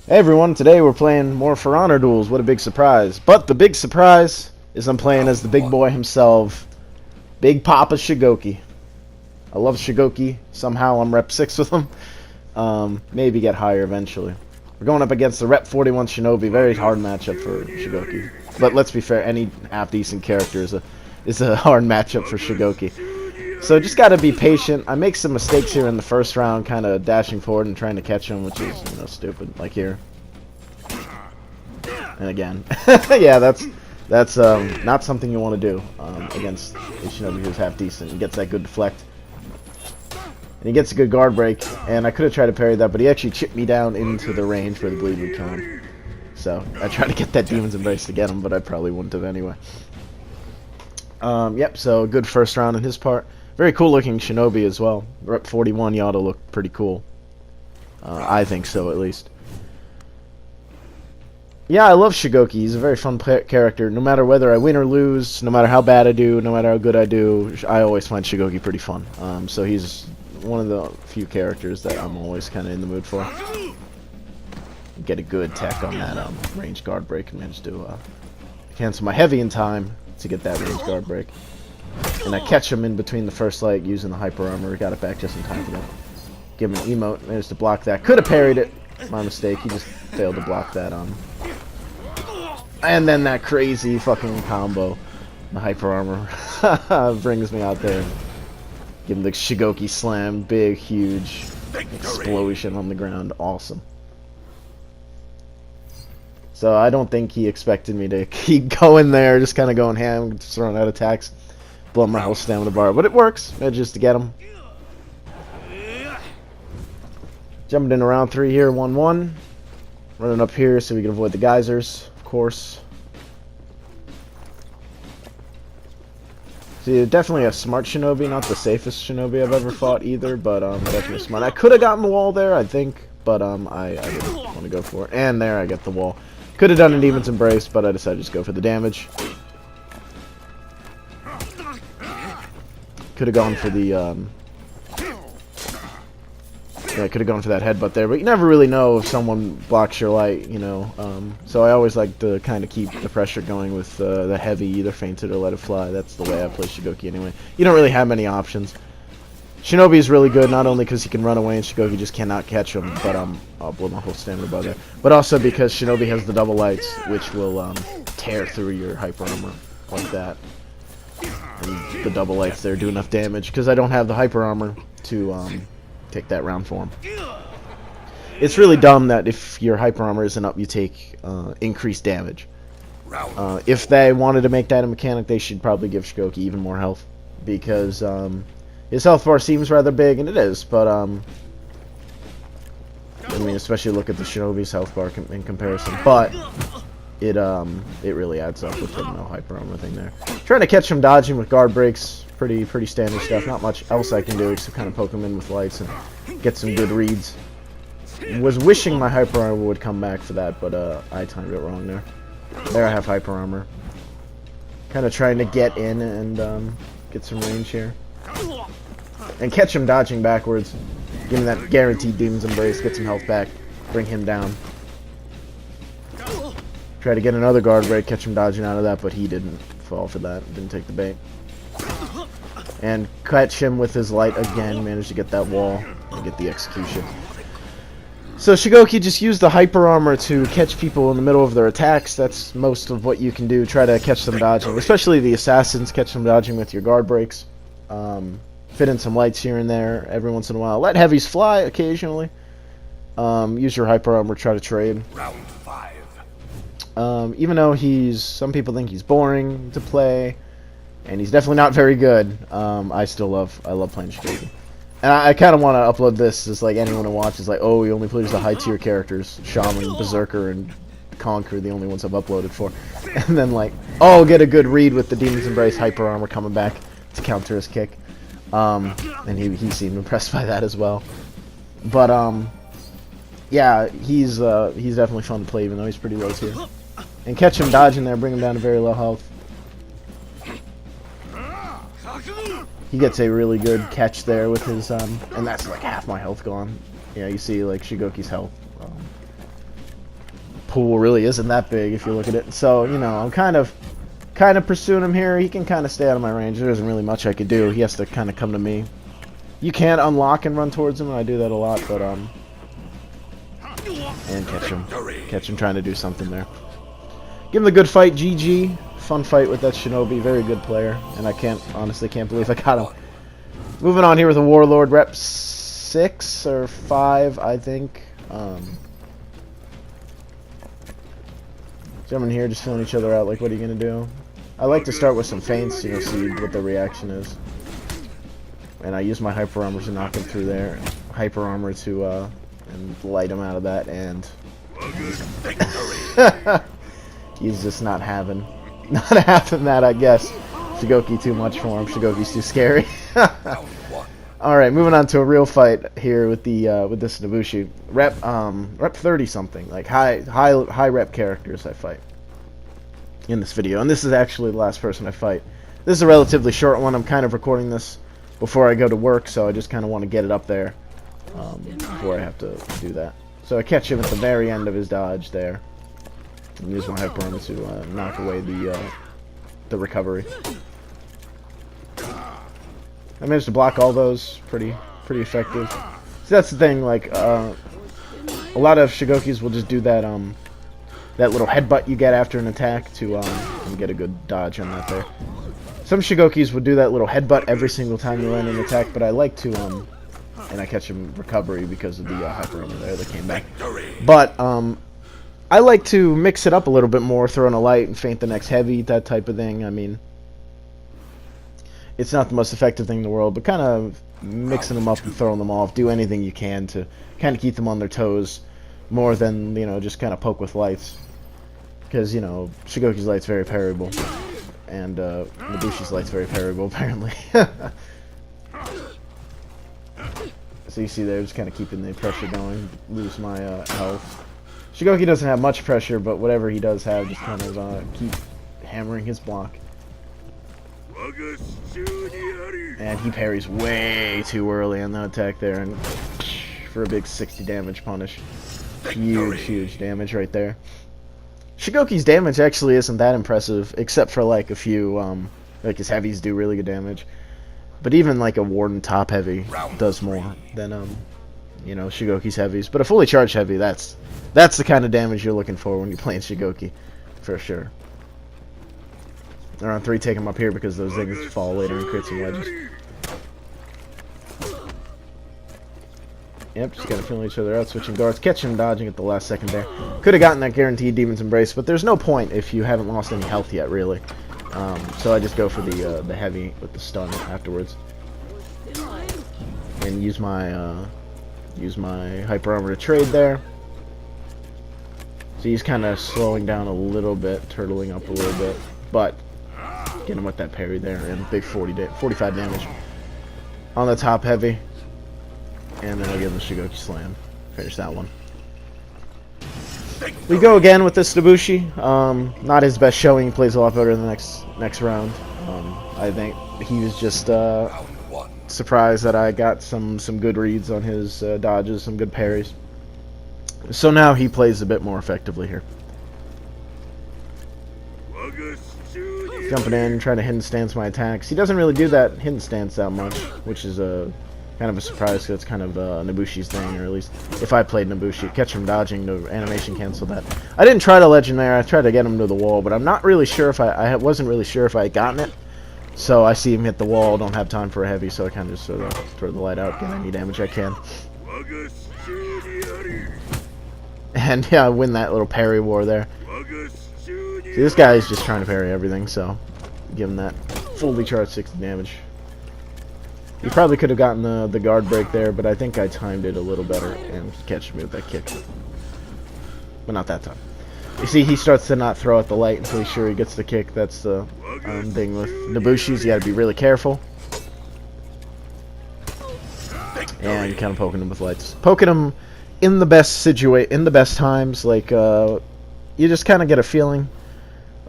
Hey everyone, today we're playing more For Honor Duels. What a big surprise. But the big surprise is I'm playing as the big boy himself, Big Papa Shugoki. I love Shugoki. Somehow I'm rep 6 with him. Maybe get higher eventually. We're going up against the rep 41 Shinobi. Very hard matchup for Shugoki. But let's be fair, any half-decent character is a hard matchup for Shugoki. So just gotta be patient. I make some mistakes here in the first round, kind of dashing forward and trying to catch him, which is, stupid. Like here. And again. Yeah, that's not something you want to do against a Shinobi who's half decent. He gets that good deflect. And he gets a good guard break. And I could have tried to parry that, but he actually chipped me down into the range where the bleed would kill him. So I tried to get that Demon's Embrace to get him, but I probably wouldn't have anyway. Yep, so good first round on his part. Very cool looking Shinobi as well. Rep 41, you ought to look pretty cool. I think so, at least. Yeah, I love Shugoki. He's a very fun character. No matter whether I win or lose, no matter how bad I do, no matter how good I do, I always find Shugoki pretty fun. So he's one of the few characters that I'm always kind of in the mood for. Get a good tech on that range guard break and manage to cancel my heavy in time to get that range guard break. And I catch him in between the first leg using the hyper armor. Got it back just in time for that. Give him an emote. Managed to block that. Could have parried it. My mistake. He just failed to block that on. And then that crazy fucking combo. The hyper armor brings me out there. Give him the Shugoki slam. Big, huge explosion on the ground. Awesome. So I don't think he expected me to keep going there. Just kind of going ham. Just throwing out attacks. Blow my whole stamina bar, but it works. Manages to get him. Jumping in round 3 here, 1-1. Running up here so we can avoid the geysers, of course. So definitely a smart Shinobi, not the safest Shinobi I've ever fought either, but definitely smart. I could have gotten the wall there, I think, but I didn't want to go for it. And there I get the wall. Could have done a Demon's Embrace, but I decided to just go for the damage. Could have gone for the, yeah, could have gone for that headbutt there, but you never really know if someone blocks your light, you know. So I always like to kind of keep the pressure going with the heavy, either feint it or let it fly. That's the way I play Shugoki anyway. You don't really have many options. Shinobi is really good, not only because he can run away and Shugoki just cannot catch him, but I'll blow my whole stamina bar there. But also because Shinobi has the double lights, which will tear through your hyper armor like that. And the double lights there do enough damage because I don't have the hyper armor to take that round for him. It's really dumb that if your hyper armor isn't up, you take increased damage. If they wanted to make that a mechanic, they should probably give Shugoki even more health because his health bar seems rather big, and it is. But I mean, especially look at the Shinobi's health bar in comparison. But it really adds up with the no hyper armor thing there. Trying to catch him dodging with guard breaks, pretty standard stuff. Not much else I can do except kind of poke him in with lights and get some good reads. Was wishing my hyper armor would come back for that, but I timed it wrong there. There I have hyper armor. Kind of trying to get in and get some range here. And catch him dodging backwards. Give him that guaranteed Demon's Embrace, get some health back, bring him down. Try to get another guard break, catch him dodging out of that, but he didn't fall for that. Didn't take the bait. And catch him with his light again. Managed to get that wall and get the execution. So Shugoki just used the hyper armor to catch people in the middle of their attacks. That's most of what you can do. Try to catch them dodging, especially the assassins. Catch them dodging with your guard breaks. Fit in some lights here and there every once in a while. Let heavies fly occasionally. Use your hyper armor. Try to trade. Round 5. Even though some people think he's boring to play, and he's definitely not very good, I love playing Shugoki. And I kind of want to upload this as like anyone who watches, like, oh, he only plays the high tier characters, Shaman, Berserker, and Conquer, the only ones I've uploaded for. And then like, oh, get a good read with the Demon's Embrace hyper armor coming back to counter his kick. And he seemed impressed by that as well. But yeah, he's definitely fun to play, even though he's pretty low tier. And catch him dodging there, bring him down to very low health. He gets a really good catch there with his, and that's like half my health gone. Yeah, you see like Shugoki's health pool really isn't that big if you look at it. So, you know, I'm kind of pursuing him here. He can kind of stay out of my range. There isn't really much I could do. He has to kind of come to me. You can unlock and run towards him, and I do that a lot, but, and catch him. Catch him trying to do something there. Give him the good fight, GG. Fun fight with that Shinobi. Very good player, and I honestly can't believe I got him. Moving on here with a Warlord, rep 6 or 5, I think. Jumping here, just filling each other out. Like, what are you gonna do? I like to start with some feints, you know, see what the reaction is. And I use my hyper armor to knock him through there. Hyper armor to and light him out of that. And he's just not having that, I guess. Shugoki too much for him. Shugoki's too scary. Alright, moving on to a real fight here with the with this Nobushi. Rep 30 something. Like high rep characters I fight in this video. And this is actually the last person I fight. This is a relatively short one. I'm kind of recording this before I go to work, so I just kind of want to get it up there before I have to do that. So I catch him at the very end of his dodge there. And use my hyper armor to knock away the recovery. I managed to block all those pretty effective. So that's the thing, like a lot of Shugokis will just do that that little headbutt you get after an attack to get a good dodge on that there. Some Shugokis would do that little headbutt every single time you land an attack, but I like to and I catch him recovery because of the hyper armor there that came back. But I like to mix it up a little bit more, throw in a light and feint the next heavy, that type of thing. I mean, it's not the most effective thing in the world, but kind of mixing them up and throwing them off. Do anything you can to kind of keep them on their toes more than, you know, just kind of poke with lights. Because, you know, Shugoki's light's very parryable. And Nobushi's light's very parryable, apparently. So you see there, just kind of keeping the pressure going. Lose my health. Shugoki doesn't have much pressure, but whatever he does have, just kind of keep hammering his block. And he parries way too early on that attack there, and for a big 60 damage punish. Huge damage right there. Shugoki's damage actually isn't that impressive, except for like a few, like his heavies do really good damage. But even like a Warden top heavy does more than, you know, Shugoki's heavies. But a fully charged heavy, that's the kind of damage you're looking for when you're playing Shugoki, for sure. Around 3, take him up here because those things fall later and create some wedges. Yep, just gotta feel each other out, switching guards, catching and dodging at the last second there. Could have gotten that guaranteed Demon's Embrace, but there's no point if you haven't lost any health yet, really. So I just go for the heavy with the stun afterwards, and use my hyper armor to trade there. So he's kind of slowing down a little bit, turtling up a little bit, but get him with that parry there and big 45 damage on the top heavy. And then I'll give him the Shugoki Slam. Finish that one. We go again with this Nobushi. Not his best showing. He plays a lot better in the next round. I think he was just surprised that I got some good reads on his dodges, some good parries. So now he plays a bit more effectively here. Jumping in, trying to hidden stance my attacks. He doesn't really do that hidden stance that much, which is kind of a surprise because it's kind of Nobushi's thing, or at least if I played Nobushi. Catch him dodging, the animation cancel that. I didn't try to legend there. I tried to get him to the wall, but I'm not really sure if I wasn't really sure if I had gotten it. So I see him hit the wall, don't have time for a heavy, so I kind of just sort of throw the light out, get any damage I can. And yeah, I win that little parry war there. See, this guy is just trying to parry everything, so give him that fully charged 60 damage. He probably could have gotten the guard break there, but I think I timed it a little better and catch me with that kick. But not that time. You see, he starts to not throw out the light until he's sure he gets the kick. That's the thing with Nobushis. You got to be really careful. And kind of poking him with lights. Poking him in the best times. Like you just kind of get a feeling.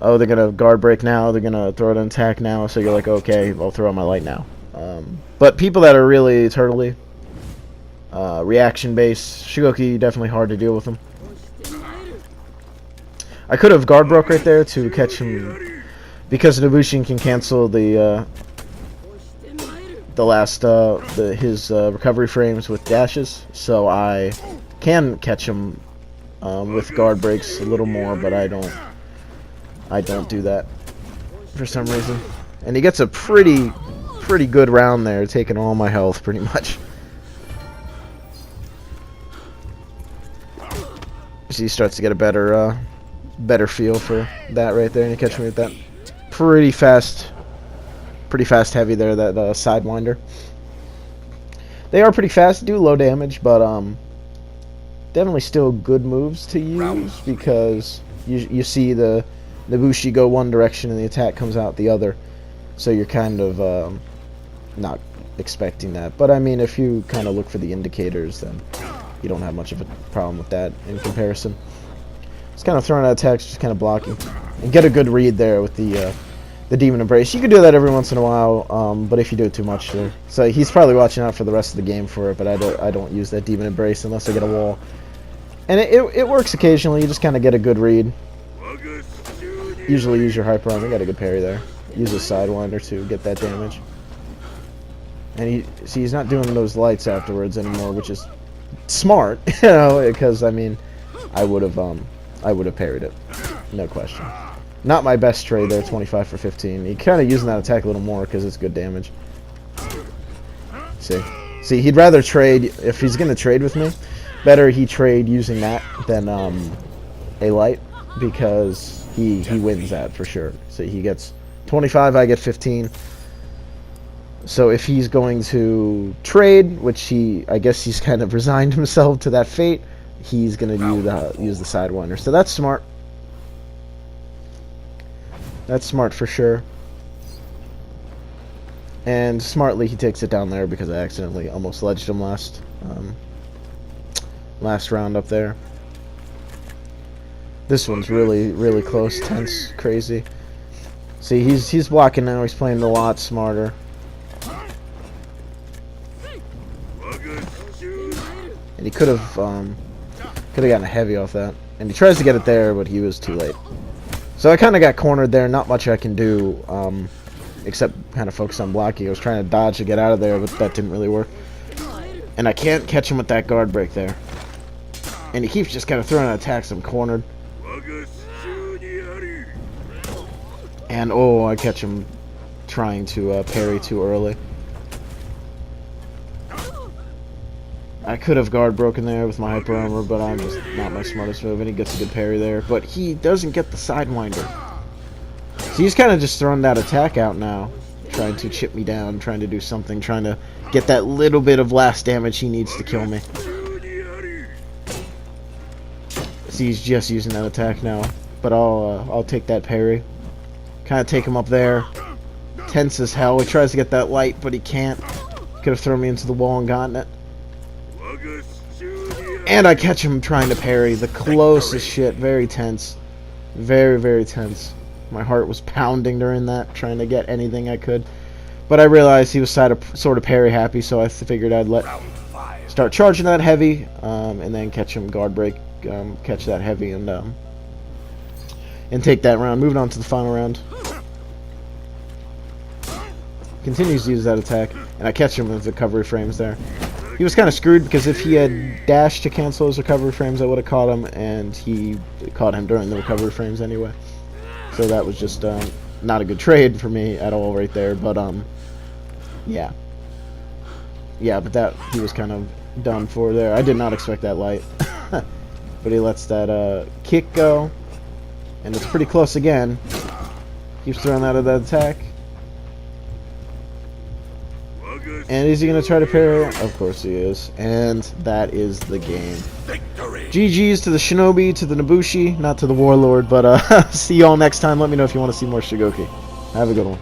Oh, they're gonna guard break now. They're gonna throw an attack now. So you're like, okay, I'll throw out my light now. But people that are really turtly, reaction based, Shugoki definitely hard to deal with them. I could have guard broke right there to catch him, because Nabushin can cancel the last his recovery frames with dashes, so I can catch him with guard breaks a little more, but I don't do that for some reason. And he gets a pretty good round there, taking all my health pretty much. So he starts to get a better feel for that right there, and you catch me with that pretty fast heavy there, that sidewinder. They are pretty fast, do low damage, but definitely still good moves to use, because you see the Nabushi go one direction and the attack comes out the other, so you're kind of not expecting that. But I mean, if you kind of look for the indicators, then you don't have much of a problem with that in comparison. Just kind of throwing out attacks, just kind of blocking, and get a good read there with the Demon Embrace. You can do that every once in a while, but if you do it too much, so he's probably watching out for the rest of the game for it. But I don't use that Demon Embrace unless I get a wall, and it works occasionally. You just kind of get a good read. Usually use your Hyper Arm. You got a good parry there. Use a Sidewinder to get that damage. And he's not doing those lights afterwards anymore, which is smart, you know, because I mean, I would have parried it, no question. Not my best trade there, 25 for 15. He kind of using that attack a little more because it's good damage. See, he'd rather trade, if he's gonna trade with me, better he trade using that than a light, because he wins that for sure. So he gets 25, I get 15. So if he's going to trade, which I guess he's kind of resigned himself to that fate, he's gonna use the Sidewinder. So that's smart. That's smart for sure. And smartly he takes it down there, because I accidentally almost ledged him last round up there. This one's really close, tense, crazy. See, he's blocking now. He's playing a lot smarter. And he could have gotten a heavy off that. And he tries to get it there, but he was too late. So I kind of got cornered there. Not much I can do, except kind of focus on blocking. I was trying to dodge to get out of there, but that didn't really work. And I can't catch him with that guard break there. And he keeps just kind of throwing out attacks. I'm cornered. And oh, I catch him trying to parry too early. I could have guard broken there with my Hyper Armor, but I'm just not my smartest move, and he gets a good parry there. But he doesn't get the Sidewinder. So he's kind of just throwing that attack out now, trying to chip me down, trying to do something, trying to get that little bit of last damage he needs to kill me. See, he's just using that attack now, but I'll take that parry. Kind of take him up there. Tense as hell. He tries to get that light, but he can't. Could have thrown me into the wall and gotten it. And I catch him trying to parry. The closest shit. Very tense. Very tense. My heart was pounding during that, trying to get anything I could. But I realized he was sort of parry happy, so I figured I'd start charging that heavy, and then catch him guard break, catch that heavy, and take that round. Moving on to the final round. Continues to use that attack, and I catch him with the recovery frames there. He was kind of screwed, because if he had dashed to cancel his recovery frames, I would have caught him, and he caught him during the recovery frames anyway. So that was just not a good trade for me at all right there, but yeah. Yeah, but that, he was kind of done for there. I did not expect that light. But he lets that kick go, and it's pretty close again. Keeps throwing out of that attack. And is he going to try to parry? Of course he is. And that is the game. Victory. GG's to the Shinobi, to the Nabushi, not to the Warlord. But see you all next time. Let me know if you want to see more Shugoki. Have a good one.